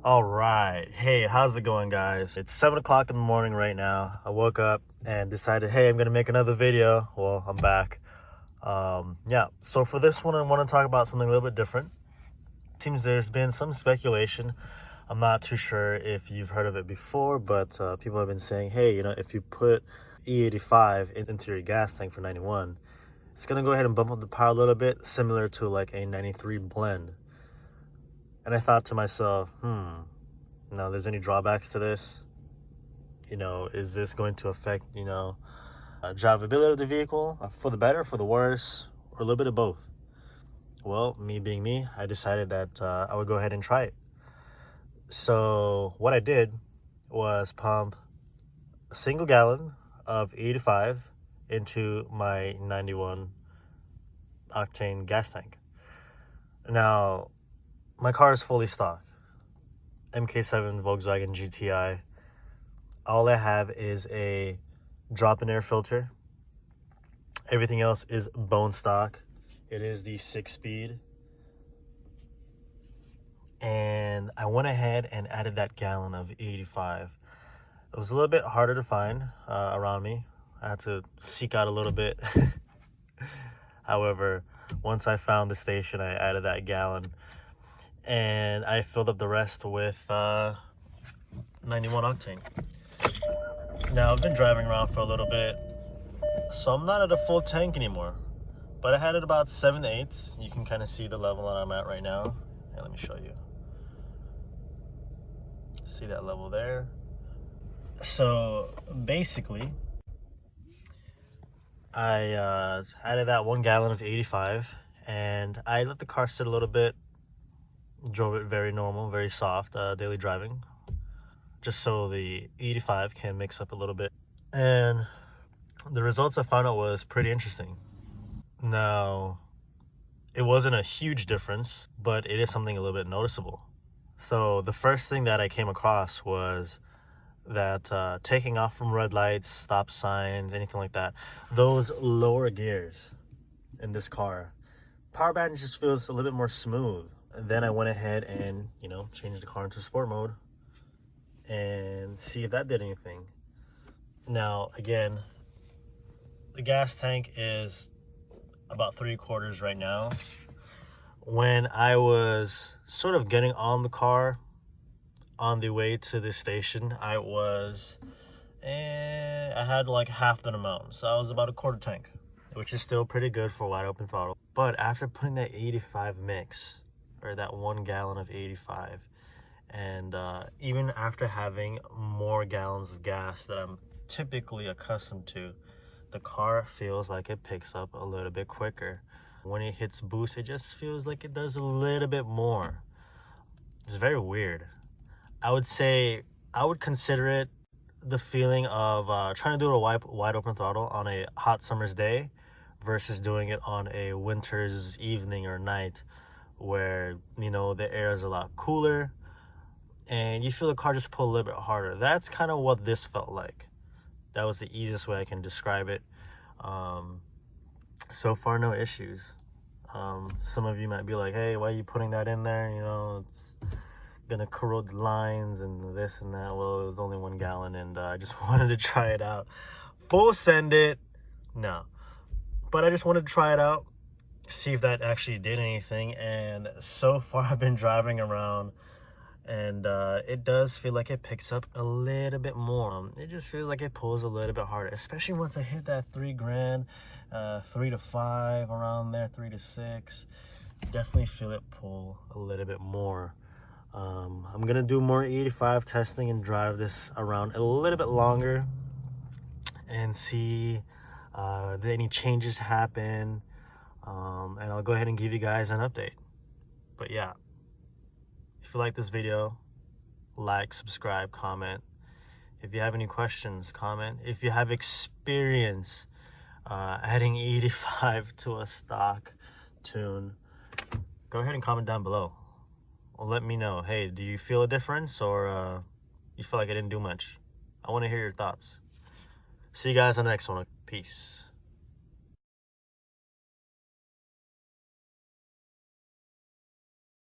All right. Hey, how's it going, guys? It's 7 o'clock in the morning right now. I woke up and decided, hey, I'm going to make another video. Well, I'm back. Yeah, so for this one, I want to talk about something a little bit different. It seems there's been some speculation. I'm not too sure if you've heard of it before, but people have been saying, hey, if you put E85 into your gas tank for 91, it's going to go ahead and bump up the power a little bit, similar to like a 93 blend. And I thought to myself, now there's any drawbacks to this? Is this going to affect, drivability of the vehicle for the better, for the worse, or a little bit of both? Well, me being me, I decided that I would go ahead and try it. So what I did was pump a single gallon of 85 into my 91 octane gas tank. Now, my car is fully stock. MK7 Volkswagen GTI. All I have is a drop-in air filter. Everything else is bone stock. It is the 6-speed. And I went ahead and added that gallon of 85. It was a little bit harder to find around me. I had to seek out a little bit. However, once I found the station, I added that gallon. And I filled up the rest with 91 octane. Now, I've been driving around for a little bit, so I'm not at a full tank anymore. But I had it about 7/8. You can kind of see the level that I'm at right now. Here, let me show you. See that level there? So, basically, I added that 1 gallon of 85, and I let the car sit a little bit. Drove it very normal, very soft, daily driving, just so the 85 can mix up a little bit. And the results I found out was pretty interesting. Now, it wasn't a huge difference, but it is something a little bit noticeable. So the first thing that I came across was that taking off from red lights, stop signs, anything like that, those lower gears in this car, power band just feels a little bit more smooth. Then I went ahead and, changed the car into sport mode and see if that did anything. Now, again, the gas tank is about 3/4 right now. When I was sort of getting on the car on the way to the station, I had like half that amount. So I was about a quarter tank, which is still pretty good for wide open throttle. But after putting that 85 mix, or that 1 gallon of 85, and even after having more gallons of gas that I'm typically accustomed to, the car feels like it picks up a little bit quicker. When it hits boost, it just feels like it does a little bit more. It's very weird. I would consider it the feeling of trying to do a wide open throttle on a hot summer's day versus doing it on a winter's evening or night, where the air is a lot cooler and you feel the car just pull a little bit harder. That's kind of what this felt like. That was the easiest way I can describe it. So far, no issues. Some of you might be like, hey, why are you putting that in there? It's gonna corrode the lines and this and that. Well, it was only 1 gallon, and I just wanted to try it out. Full send it? No. But I just wanted to try it out, see if that actually did anything. And so far I've been driving around, and it does feel like it picks up a little bit more. It just feels like it pulls a little bit harder, especially once I hit that 3 grand, 3 to 5 around there, 3 to 6. Definitely feel it pull a little bit more. I'm gonna do more 85 testing and drive this around a little bit longer and see did any changes happen. And I'll go ahead and give you guys an update. But yeah, if you like this video, like, subscribe, comment. If you have any questions, comment. If you have experience adding 85 to a stock tune, go ahead and comment down below. Or let me know, hey, do you feel a difference, or you feel like I didn't do much? I want to hear your thoughts. See you guys on the next one. Peace.